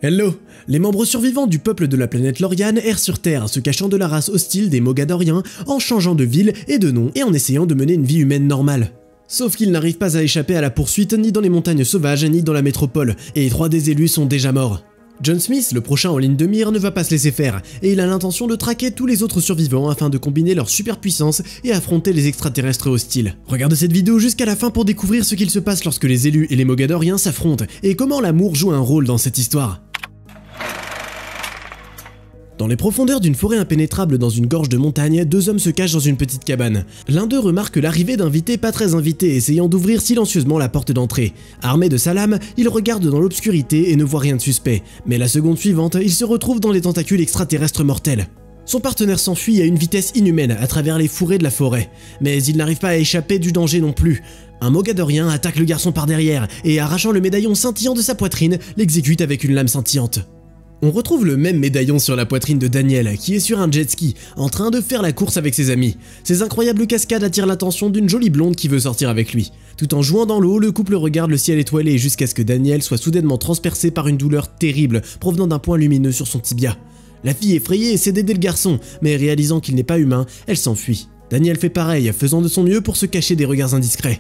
Hello! Les membres survivants du peuple de la planète Lorian errent sur Terre, se cachant de la race hostile des Mogadoriens, en changeant de ville et de nom et en essayant de mener une vie humaine normale. Sauf qu'ils n'arrivent pas à échapper à la poursuite ni dans les montagnes sauvages ni dans la métropole, et 3 des élus sont déjà morts. John Smith, le prochain en ligne de mire, ne va pas se laisser faire, et il a l'intention de traquer tous les autres survivants afin de combiner leur superpuissance et affronter les extraterrestres hostiles. Regarde cette vidéo jusqu'à la fin pour découvrir ce qu'il se passe lorsque les élus et les Mogadoriens s'affrontent, et comment l'amour joue un rôle dans cette histoire. Dans les profondeurs d'une forêt impénétrable dans une gorge de montagne, 2 hommes se cachent dans une petite cabane. L'un d'eux remarque l'arrivée d'invités pas très invités, essayant d'ouvrir silencieusement la porte d'entrée. Armé de sa lame, il regarde dans l'obscurité et ne voit rien de suspect. Mais la seconde suivante, il se retrouve dans les tentacules extraterrestres mortels. Son partenaire s'enfuit à une vitesse inhumaine à travers les fourrés de la forêt. Mais il n'arrive pas à échapper du danger non plus. Un Mogadorien attaque le garçon par derrière et, arrachant le médaillon scintillant de sa poitrine, l'exécute avec une lame scintillante. On retrouve le même médaillon sur la poitrine de Daniel, qui est sur un jet ski, en train de faire la course avec ses amis. Ces incroyables cascades attirent l'attention d'une jolie blonde qui veut sortir avec lui. Tout en jouant dans l'eau, le couple regarde le ciel étoilé jusqu'à ce que Daniel soit soudainement transpercé par une douleur terrible provenant d'un point lumineux sur son tibia. La fille effrayée essaie d'aider le garçon, mais réalisant qu'il n'est pas humain, elle s'enfuit. Daniel fait pareil, faisant de son mieux pour se cacher des regards indiscrets.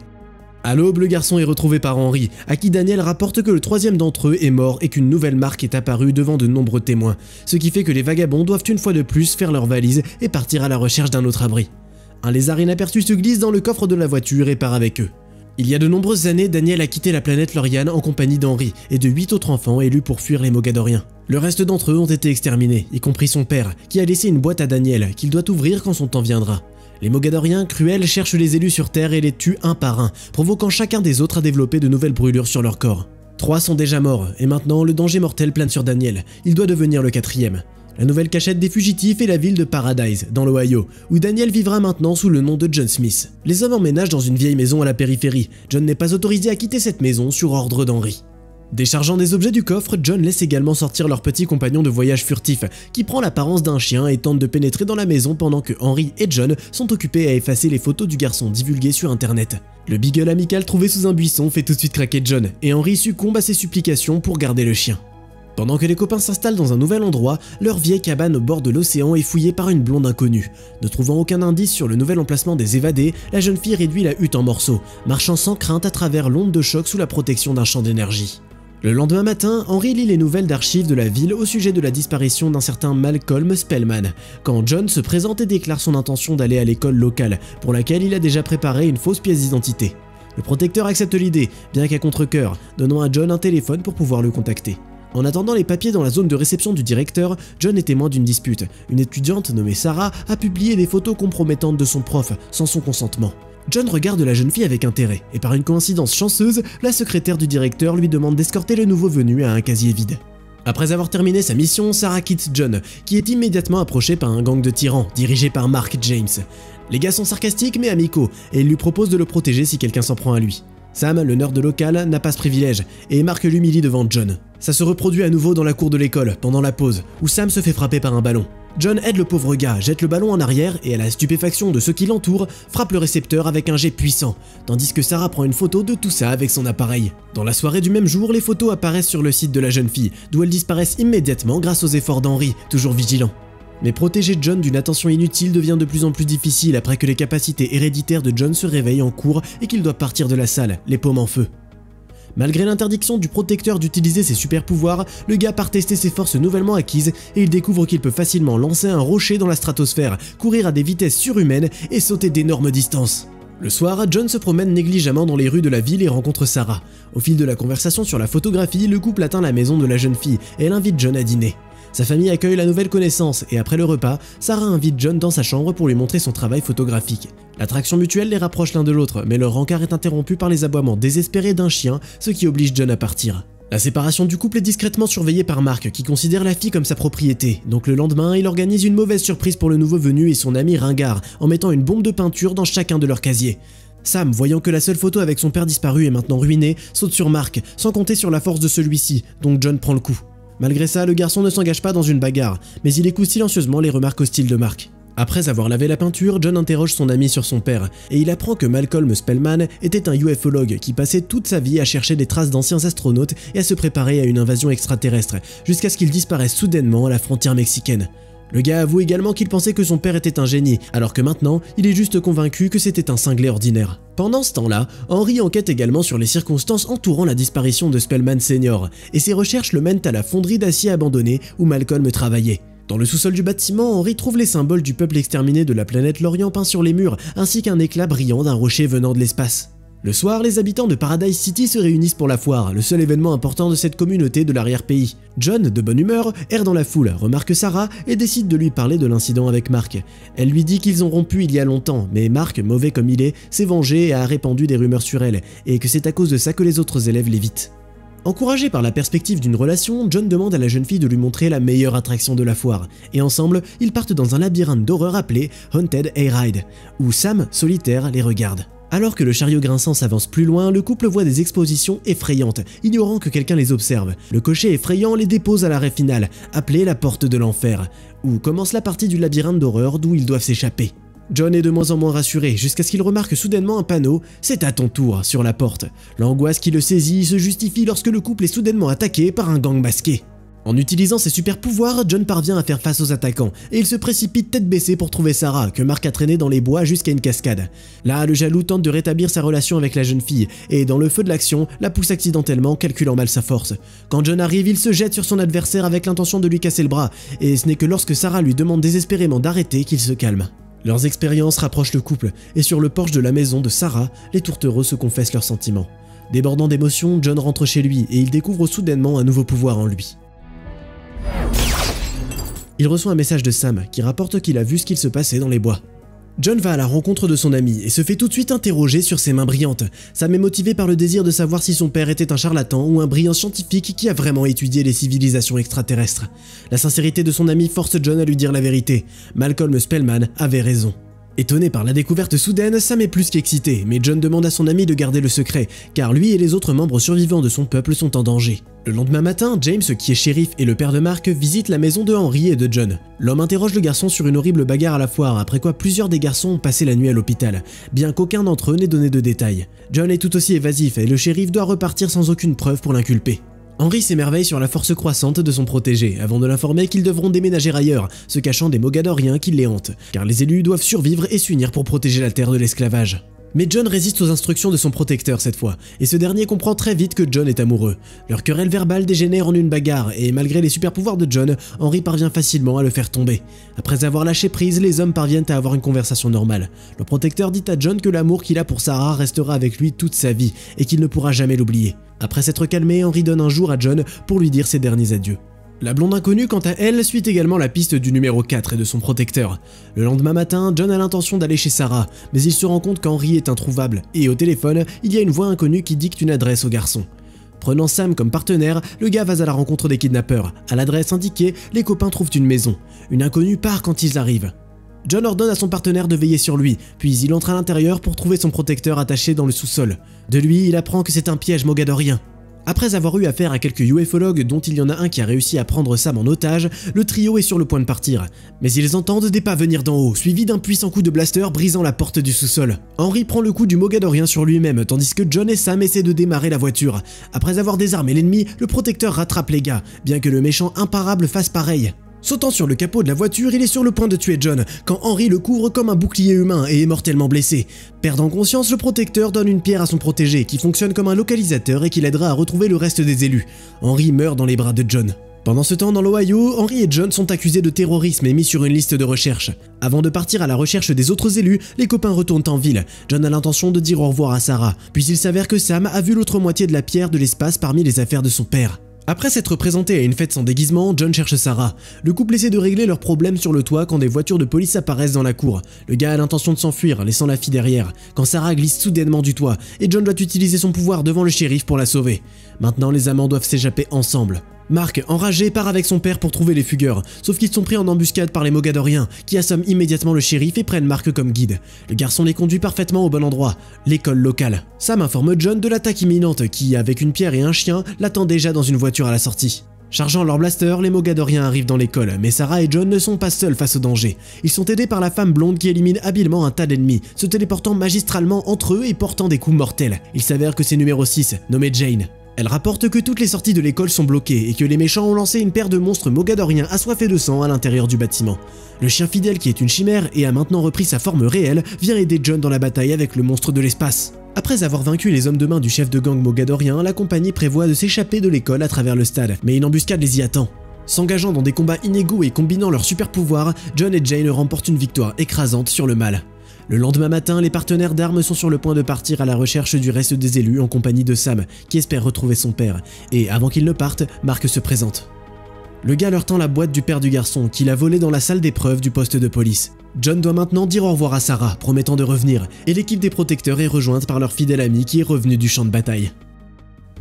À l'aube, le garçon est retrouvé par Henry, à qui Daniel rapporte que le 3e d'entre eux est mort et qu'une nouvelle marque est apparue devant de nombreux témoins, ce qui fait que les vagabonds doivent une fois de plus faire leurs valises et partir à la recherche d'un autre abri. Un lézard inaperçu se glisse dans le coffre de la voiture et part avec eux. Il y a de nombreuses années, Daniel a quitté la planète Lorian en compagnie d'Henry et de 8 autres enfants élus pour fuir les Mogadoriens. Le reste d'entre eux ont été exterminés, y compris son père, qui a laissé une boîte à Daniel qu'il doit ouvrir quand son temps viendra. Les Mogadoriens cruels cherchent les élus sur Terre et les tuent un par un, provoquant chacun des autres à développer de nouvelles brûlures sur leur corps. 3 sont déjà morts, et maintenant le danger mortel plane sur Daniel. Il doit devenir le 4e. La nouvelle cachette des fugitifs est la ville de Paradise, dans l'Ohio, où Daniel vivra maintenant sous le nom de John Smith. Les hommes emménagent dans une vieille maison à la périphérie. John n'est pas autorisé à quitter cette maison sur ordre d'Henry. Déchargeant des objets du coffre, John laisse également sortir leur petit compagnon de voyage furtif, qui prend l'apparence d'un chien et tente de pénétrer dans la maison pendant que Henry et John sont occupés à effacer les photos du garçon divulguées sur internet. Le beagle amical trouvé sous un buisson fait tout de suite craquer John, et Henry succombe à ses supplications pour garder le chien. Pendant que les copains s'installent dans un nouvel endroit, leur vieille cabane au bord de l'océan est fouillée par une blonde inconnue. Ne trouvant aucun indice sur le nouvel emplacement des évadés, la jeune fille réduit la hutte en morceaux, marchant sans crainte à travers l'onde de choc sous la protection d'un champ d'énergie. Le lendemain matin, Henry lit les nouvelles d'archives de la ville au sujet de la disparition d'un certain Malcolm Spellman, quand John se présente et déclare son intention d'aller à l'école locale, pour laquelle il a déjà préparé une fausse pièce d'identité. Le protecteur accepte l'idée, bien qu'à contre-cœur, donnant à John un téléphone pour pouvoir le contacter. En attendant les papiers dans la zone de réception du directeur, John est témoin d'une dispute. Une étudiante nommée Sarah a publié des photos compromettantes de son prof, sans son consentement. John regarde la jeune fille avec intérêt, et par une coïncidence chanceuse, la secrétaire du directeur lui demande d'escorter le nouveau venu à un casier vide. Après avoir terminé sa mission, Sarah quitte John, qui est immédiatement approché par un gang de tyrans, dirigé par Mark James. Les gars sont sarcastiques mais amicaux, et ils lui proposent de le protéger si quelqu'un s'en prend à lui. Sam, le nerd local, n'a pas ce privilège, et Mark l'humilie devant John. Ça se reproduit à nouveau dans la cour de l'école, pendant la pause, où Sam se fait frapper par un ballon. John aide le pauvre gars, jette le ballon en arrière et à la stupéfaction de ceux qui l'entourent, frappe le récepteur avec un jet puissant, tandis que Sarah prend une photo de tout ça avec son appareil. Dans la soirée du même jour, les photos apparaissent sur le site de la jeune fille, d'où elles disparaissent immédiatement grâce aux efforts d'Henry, toujours vigilant. Mais protéger John d'une attention inutile devient de plus en plus difficile après que les capacités héréditaires de John se réveillent en cours et qu'il doit partir de la salle, les paumes en feu. Malgré l'interdiction du protecteur d'utiliser ses super pouvoirs, le gars part tester ses forces nouvellement acquises et il découvre qu'il peut facilement lancer un rocher dans la stratosphère, courir à des vitesses surhumaines et sauter d'énormes distances. Le soir, John se promène négligemment dans les rues de la ville et rencontre Sarah. Au fil de la conversation sur la photographie, le couple atteint la maison de la jeune fille et elle invite John à dîner. Sa famille accueille la nouvelle connaissance et après le repas, Sarah invite John dans sa chambre pour lui montrer son travail photographique. L'attraction mutuelle les rapproche l'un de l'autre, mais leur rencard est interrompu par les aboiements désespérés d'un chien, ce qui oblige John à partir. La séparation du couple est discrètement surveillée par Mark, qui considère la fille comme sa propriété. Donc le lendemain, il organise une mauvaise surprise pour le nouveau venu et son ami ringard, en mettant une bombe de peinture dans chacun de leurs casiers. Sam, voyant que la seule photo avec son père disparu est maintenant ruinée, saute sur Mark, sans compter sur la force de celui-ci, donc John prend le coup. Malgré ça, le garçon ne s'engage pas dans une bagarre, mais il écoute silencieusement les remarques hostiles de Mark. Après avoir lavé la peinture, John interroge son ami sur son père, et il apprend que Malcolm Spellman était un ufologue qui passait toute sa vie à chercher des traces d'anciens astronautes et à se préparer à une invasion extraterrestre, jusqu'à ce qu'il disparaisse soudainement à la frontière mexicaine. Le gars avoue également qu'il pensait que son père était un génie, alors que maintenant, il est juste convaincu que c'était un cinglé ordinaire. Pendant ce temps-là, Henry enquête également sur les circonstances entourant la disparition de Spellman Senior, et ses recherches le mènent à la fonderie d'acier abandonnée où Malcolm travaillait. Dans le sous-sol du bâtiment, Henry trouve les symboles du peuple exterminé de la planète Lorient peints sur les murs, ainsi qu'un éclat brillant d'un rocher venant de l'espace. Le soir, les habitants de Paradise City se réunissent pour la foire, le seul événement important de cette communauté de l'arrière-pays. John, de bonne humeur, erre dans la foule, remarque Sarah et décide de lui parler de l'incident avec Mark. Elle lui dit qu'ils ont rompu il y a longtemps, mais Mark, mauvais comme il est, s'est vengé et a répandu des rumeurs sur elle, et que c'est à cause de ça que les autres élèves l'évitent. Encouragé par la perspective d'une relation, John demande à la jeune fille de lui montrer la meilleure attraction de la foire, et ensemble, ils partent dans un labyrinthe d'horreur appelé Haunted Hayride, où Sam, solitaire, les regarde. Alors que le chariot grinçant s'avance plus loin, le couple voit des expositions effrayantes, ignorant que quelqu'un les observe. Le cocher effrayant les dépose à l'arrêt final, appelé la porte de l'enfer, où commence la partie du labyrinthe d'horreur d'où ils doivent s'échapper. John est de moins en moins rassuré, jusqu'à ce qu'il remarque soudainement un panneau « C'est à ton tour » sur la porte. L'angoisse qui le saisit se justifie lorsque le couple est soudainement attaqué par un gang masqué. En utilisant ses super pouvoirs, John parvient à faire face aux attaquants, et il se précipite tête baissée pour trouver Sarah, que Mark a traînée dans les bois jusqu'à une cascade. Là, le jaloux tente de rétablir sa relation avec la jeune fille, et dans le feu de l'action, la pousse accidentellement, calculant mal sa force. Quand John arrive, il se jette sur son adversaire avec l'intention de lui casser le bras, et ce n'est que lorsque Sarah lui demande désespérément d'arrêter qu'il se calme. Leurs expériences rapprochent le couple, et sur le porche de la maison de Sarah, les tourtereaux se confessent leurs sentiments. Débordant d'émotions, John rentre chez lui, et il découvre soudainement un nouveau pouvoir en lui. Il reçoit un message de Sam qui rapporte qu'il a vu ce qu'il se passait dans les bois. John va à la rencontre de son ami et se fait tout de suite interroger sur ses mains brillantes. Sam est motivé par le désir de savoir si son père était un charlatan ou un brillant scientifique qui a vraiment étudié les civilisations extraterrestres. La sincérité de son ami force John à lui dire la vérité. Malcolm Spellman avait raison. Étonné par la découverte soudaine, Sam est plus qu'excité, mais John demande à son ami de garder le secret, car lui et les autres membres survivants de son peuple sont en danger. Le lendemain matin, James, qui est shérif et le père de Mark, visite la maison de Henry et de John. L'homme interroge le garçon sur une horrible bagarre à la foire, après quoi plusieurs des garçons ont passé la nuit à l'hôpital, bien qu'aucun d'entre eux n'ait donné de détails. John est tout aussi évasif et le shérif doit repartir sans aucune preuve pour l'inculper. Henry s'émerveille sur la force croissante de son protégé, avant de l'informer qu'ils devront déménager ailleurs, se cachant des Mogadoriens qui les hantent, car les élus doivent survivre et s'unir pour protéger la terre de l'esclavage. Mais John résiste aux instructions de son protecteur cette fois, et ce dernier comprend très vite que John est amoureux. Leur querelle verbale dégénère en une bagarre, et malgré les super pouvoirs de John, Henry parvient facilement à le faire tomber. Après avoir lâché prise, les hommes parviennent à avoir une conversation normale. Le protecteur dit à John que l'amour qu'il a pour Sarah restera avec lui toute sa vie, et qu'il ne pourra jamais l'oublier. Après s'être calmé, Henry donne un jour à John pour lui dire ses derniers adieux. La blonde inconnue, quant à elle, suit également la piste du numéro 4 et de son protecteur. Le lendemain matin, John a l'intention d'aller chez Sarah, mais il se rend compte qu'Henry est introuvable, et au téléphone, il y a une voix inconnue qui dicte une adresse au garçon. Prenant Sam comme partenaire, le gars va à la rencontre des kidnappeurs. À l'adresse indiquée, les copains trouvent une maison. Une inconnue part quand ils arrivent. John ordonne à son partenaire de veiller sur lui, puis il entre à l'intérieur pour trouver son protecteur attaché dans le sous-sol. De lui, il apprend que c'est un piège mogadorien. Après avoir eu affaire à quelques ufologues dont il y en a un qui a réussi à prendre Sam en otage, le trio est sur le point de partir. Mais ils entendent des pas venir d'en haut, suivis d'un puissant coup de blaster brisant la porte du sous-sol. Henry prend le coup du mogadorien sur lui-même, tandis que John et Sam essaient de démarrer la voiture. Après avoir désarmé l'ennemi, le protecteur rattrape les gars, bien que le méchant imparable fasse pareil. Sautant sur le capot de la voiture, il est sur le point de tuer John, quand Henry le couvre comme un bouclier humain et est mortellement blessé. Perdant conscience, le protecteur donne une pierre à son protégé, qui fonctionne comme un localisateur et qui l'aidera à retrouver le reste des élus. Henry meurt dans les bras de John. Pendant ce temps, dans l'Ohio, Henry et John sont accusés de terrorisme et mis sur une liste de recherche. Avant de partir à la recherche des autres élus, les copains retournent en ville. John a l'intention de dire au revoir à Sarah, puis il s'avère que Sam a vu l'autre moitié de la pierre de l'espace parmi les affaires de son père. Après s'être présenté à une fête sans déguisement, John cherche Sarah. Le couple essaie de régler leurs problèmes sur le toit quand des voitures de police apparaissent dans la cour. Le gars a l'intention de s'enfuir, laissant la fille derrière, quand Sarah glisse soudainement du toit, et John doit utiliser son pouvoir devant le shérif pour la sauver. Maintenant, les amants doivent s'échapper ensemble. Mark, enragé, part avec son père pour trouver les fugueurs, sauf qu'ils sont pris en embuscade par les Mogadoriens, qui assomment immédiatement le shérif et prennent Mark comme guide. Le garçon les conduit parfaitement au bon endroit, l'école locale. Sam informe John de l'attaque imminente qui, avec une pierre et un chien, l'attend déjà dans une voiture à la sortie. Chargeant leur blaster, les Mogadoriens arrivent dans l'école, mais Sarah et John ne sont pas seuls face au danger. Ils sont aidés par la femme blonde qui élimine habilement un tas d'ennemis, se téléportant magistralement entre eux et portant des coups mortels. Il s'avère que c'est numéro 6, nommée Jane. Elle rapporte que toutes les sorties de l'école sont bloquées et que les méchants ont lancé une paire de monstres Mogadoriens assoiffés de sang à l'intérieur du bâtiment. Le chien fidèle, qui est une chimère et a maintenant repris sa forme réelle, vient aider John dans la bataille avec le monstre de l'espace. Après avoir vaincu les hommes de main du chef de gang Mogadorien, la compagnie prévoit de s'échapper de l'école à travers le stade, mais une embuscade les y attend. S'engageant dans des combats inégaux et combinant leurs super pouvoirs, John et Jane remportent une victoire écrasante sur le mal. Le lendemain matin, les partenaires d'armes sont sur le point de partir à la recherche du reste des élus en compagnie de Sam, qui espère retrouver son père, et avant qu'il ne parte, Mark se présente. Le gars leur tend la boîte du père du garçon, qu'il a volé dans la salle d'épreuve du poste de police. John doit maintenant dire au revoir à Sarah, promettant de revenir, et l'équipe des protecteurs est rejointe par leur fidèle ami qui est revenu du champ de bataille.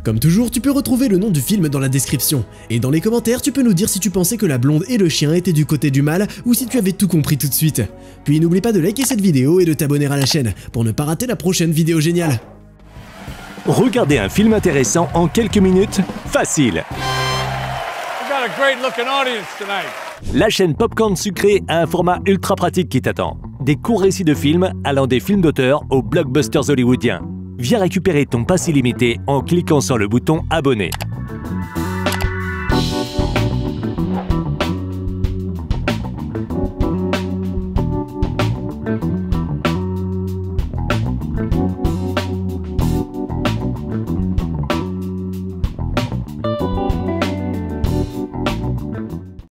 Comme toujours, tu peux retrouver le nom du film dans la description, et dans les commentaires tu peux nous dire si tu pensais que la blonde et le chien étaient du côté du mal, ou si tu avais tout compris tout de suite. Puis n'oublie pas de liker cette vidéo et de t'abonner à la chaîne, pour ne pas rater la prochaine vidéo géniale. Regardez un film intéressant en quelques minutes, facile. La chaîne Popcorn Sucré a un format ultra pratique qui t'attend. Des courts récits de films allant des films d'auteur aux blockbusters hollywoodiens. Viens récupérer ton pass illimité en cliquant sur le bouton abonner.